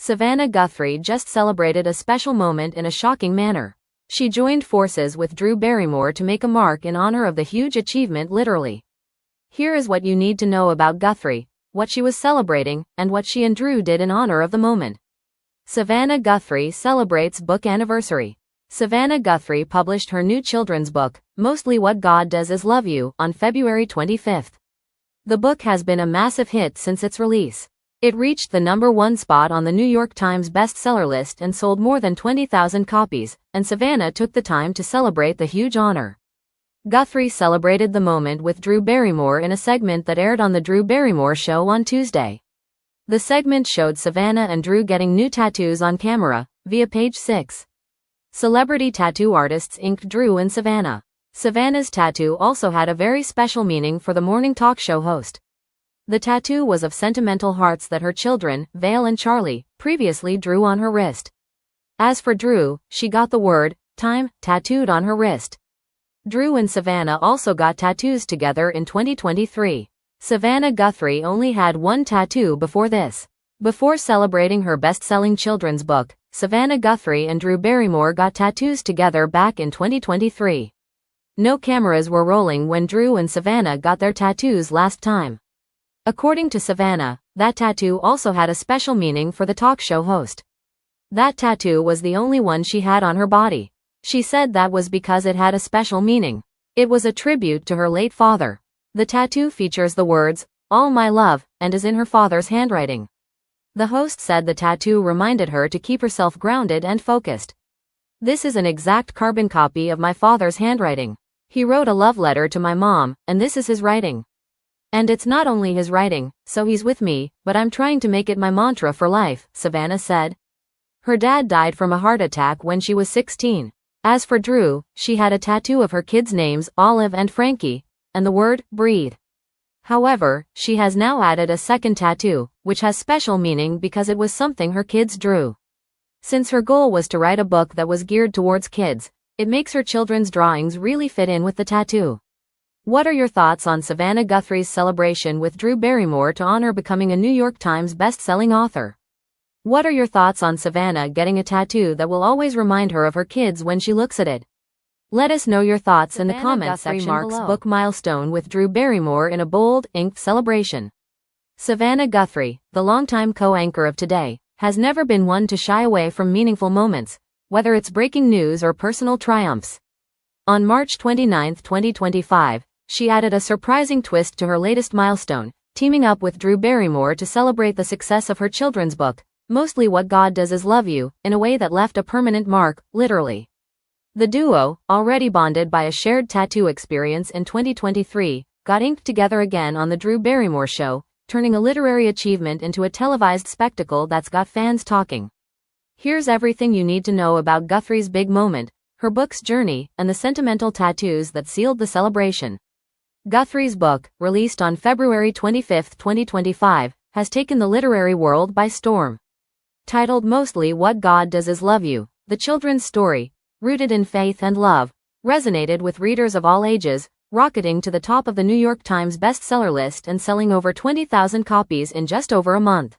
Savannah Guthrie just celebrated a special moment in a shocking manner. She joined forces with Drew Barrymore to make a mark in honor of the huge achievement literally. Here is what you need to know about Guthrie, what she was celebrating, and what she and Drew did in honor of the moment. Savannah Guthrie celebrates book anniversary. Savannah Guthrie published her new children's book, Mostly What God Does Is Love You, on February 25th. The book has been a massive hit since its release. It reached the #1 spot on the New York Times bestseller list and sold more than 20,000 copies, and Savannah took the time to celebrate the huge honor. Guthrie celebrated the moment with Drew Barrymore in a segment that aired on The Drew Barrymore Show on Tuesday. The segment showed Savannah and Drew getting new tattoos on camera, via page 6. Celebrity tattoo artists inked Drew and Savannah. Savannah's tattoo also had a very special meaning for the morning talk show host. The tattoo was of sentimental hearts that her children, Vale and Charlie, previously drew on her wrist. As for Drew, she got the word, time, tattooed on her wrist. Drew and Savannah also got tattoos together in 2023. Savannah Guthrie only had one tattoo before this. Before celebrating her best-selling children's book, Savannah Guthrie and Drew Barrymore got tattoos together back in 2023. No cameras were rolling when Drew and Savannah got their tattoos last time. According to Savannah, that tattoo also had a special meaning for the talk show host. That tattoo was the only one she had on her body. She said that was because it had a special meaning. It was a tribute to her late father. The tattoo features the words, "All My Love," and is in her father's handwriting. The host said the tattoo reminded her to keep herself grounded and focused. "This is an exact carbon copy of my father's handwriting. He wrote a love letter to my mom, and this is his writing. And it's not only his writing, so he's with me, but I'm trying to make it my mantra for life," Savannah said. Her dad died from a heart attack when she was 16. As for Drew, she had a tattoo of her kids' names, Olive and Frankie, and the word, breathe. However, she has now added a second tattoo, which has special meaning because it was something her kids drew. Since her goal was to write a book that was geared towards kids, it makes her children's drawings really fit in with the tattoo. What are your thoughts on Savannah Guthrie's celebration with Drew Barrymore to honor becoming a New York Times best-selling author? What are your thoughts on Savannah getting a tattoo that will always remind her of her kids when she looks at it? Let us know your thoughts in the comments section marks below. Book milestone with Drew Barrymore in a bold, inked celebration. Savannah Guthrie, the longtime co-anchor of Today, has never been one to shy away from meaningful moments, whether it's breaking news or personal triumphs. On March 29, 2025, she added a surprising twist to her latest milestone, teaming up with Drew Barrymore to celebrate the success of her children's book, Mostly What God Does Is Love You, in a way that left a permanent mark, literally. The duo, already bonded by a shared tattoo experience in 2023, got inked together again on The Drew Barrymore Show, turning a literary achievement into a televised spectacle that's got fans talking. Here's everything you need to know about Guthrie's big moment, her book's journey, and the sentimental tattoos that sealed the celebration. Guthrie's book, released on February 25, 2025, has taken the literary world by storm. Titled Mostly What God Does Is Love You, the children's story, rooted in faith and love, resonated with readers of all ages, rocketing to the top of the New York Times bestseller list and selling over 20,000 copies in just over a month.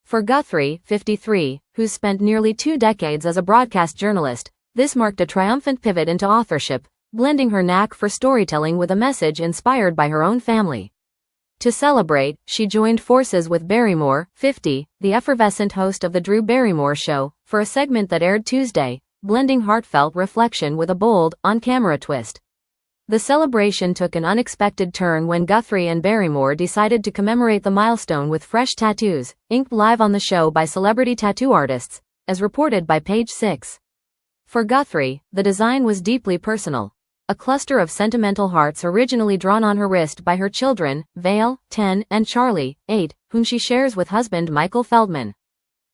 For Guthrie, 53, who's spent nearly 2 decades as a broadcast journalist, this marked a triumphant pivot into authorship, blending her knack for storytelling with a message inspired by her own family. To celebrate, she joined forces with Barrymore, 50, the effervescent host of The Drew Barrymore Show, for a segment that aired Tuesday, blending heartfelt reflection with a bold, on-camera twist. The celebration took an unexpected turn when Guthrie and Barrymore decided to commemorate the milestone with fresh tattoos, inked live on the show by celebrity tattoo artists, as reported by Page 6. For Guthrie, the design was deeply personal. A cluster of sentimental hearts originally drawn on her wrist by her children, Vale, 10, and Charlie, 8, whom she shares with husband Michael Feldman.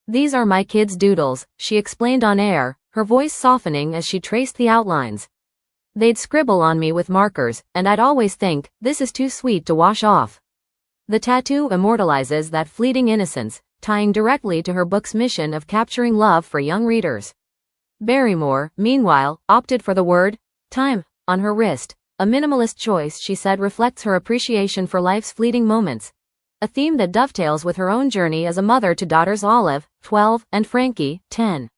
"These are my kids' doodles," she explained on air, her voice softening as she traced the outlines. "They'd scribble on me with markers, and I'd always think, this is too sweet to wash off." The tattoo immortalizes that fleeting innocence, tying directly to her book's mission of capturing love for young readers. Barrymore, meanwhile, opted for the word, time, on her wrist, a minimalist choice she said reflects her appreciation for life's fleeting moments. a theme that dovetails with her own journey as a mother to daughters Olive, 12, and Frankie, 10.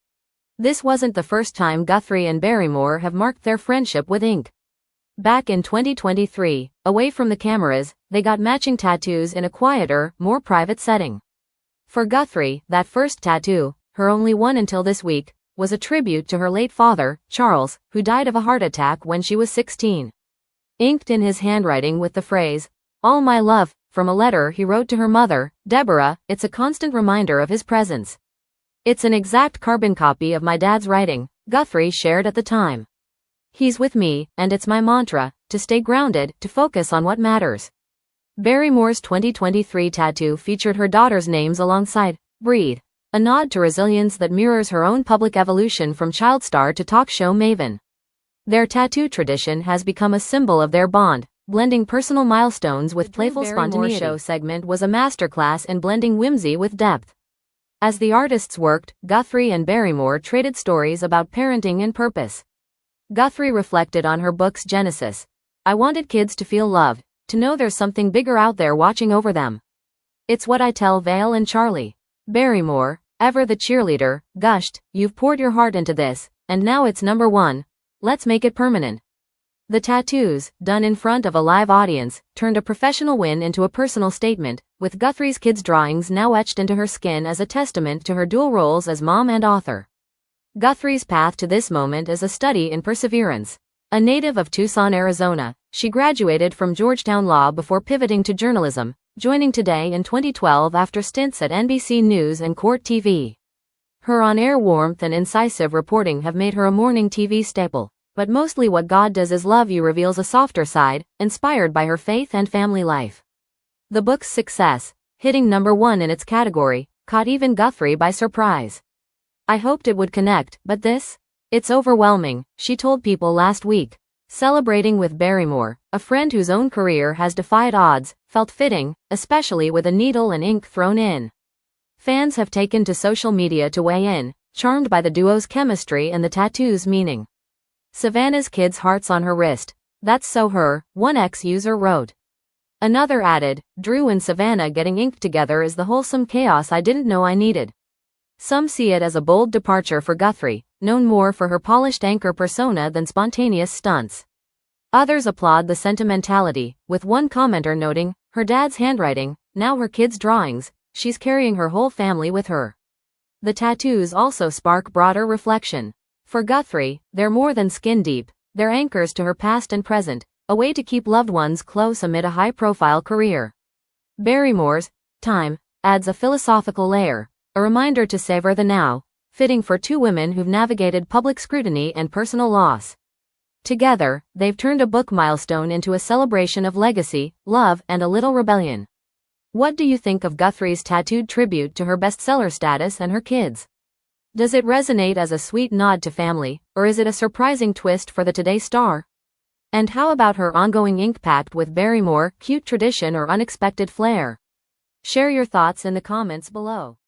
This wasn't the first time Guthrie and Barrymore have marked their friendship with ink. Back in 2023, away from the cameras, they got matching tattoos in a quieter, more private setting. For Guthrie, that first tattoo, her only one until this week, was a tribute to her late father, Charles, who died of a heart attack when she was 16. Inked in his handwriting with the phrase, "All my love," from a letter he wrote to her mother, Deborah, it's a constant reminder of his presence. "It's an exact carbon copy of my dad's writing," Guthrie shared at the time. "He's with me, and it's my mantra, to stay grounded, to focus on what matters." Barrymore's 2023 tattoo featured her daughter's names alongside Breed, a nod to resilience that mirrors her own public evolution from child star to talk show maven. Their tattoo tradition has become a symbol of their bond, blending personal milestones with playful spontaneity. The show segment was a masterclass in blending whimsy with depth. As the artists worked, Guthrie and Barrymore traded stories about parenting and purpose. Guthrie reflected on her book's genesis. "I wanted kids to feel loved, to know there's something bigger out there watching over them. It's what I tell Vale and Charlie." Barrymore, ever the cheerleader, gushed, "You've poured your heart into this, and now it's number one. Let's make it permanent." The tattoos, done in front of a live audience, turned a professional win into a personal statement, with Guthrie's kids' drawings now etched into her skin as a testament to her dual roles as mom and author. Guthrie's path to this moment is a study in perseverance. A native of Tucson, Arizona, she graduated from Georgetown Law before pivoting to journalism, joining Today in 2012 after stints at NBC News and Court TV. Her on-air warmth and incisive reporting have made her a morning TV staple, but mostly What God Does Is Love You reveals a softer side, inspired by her faith and family life. The book's success, hitting number one in its category, caught even Guthrie by surprise. "I hoped it would connect, but it's overwhelming," she told People last week. Celebrating with Barrymore, a friend whose own career has defied odds, felt fitting, especially with a needle and ink thrown in. Fans have taken to social media to weigh in, charmed by the duo's chemistry and the tattoo's meaning. "Savannah's kids' hearts on her wrist. That's so her," one ex-user wrote. Another added, "Drew and Savannah getting inked together is the wholesome chaos I didn't know I needed." Some see it as a bold departure for Guthrie, known more for her polished anchor persona than spontaneous stunts. Others applaud the sentimentality, with one commenter noting, "Her dad's handwriting, now her kids' drawings, she's carrying her whole family with her." The tattoos also spark broader reflection. For Guthrie, they're more than skin deep, they're anchors to her past and present, a way to keep loved ones close amid a high-profile career. Barrymore's Time adds a philosophical layer, a reminder to savor the now, fitting for two women who've navigated public scrutiny and personal loss. Together, they've turned a book milestone into a celebration of legacy, love, and a little rebellion. What do you think of Guthrie's tattooed tribute to her bestseller status and her kids? Does it resonate as a sweet nod to family, or is it a surprising twist for the Today star? And how about her ongoing ink pact with Barrymore, cute tradition or unexpected flair? Share your thoughts in the comments below.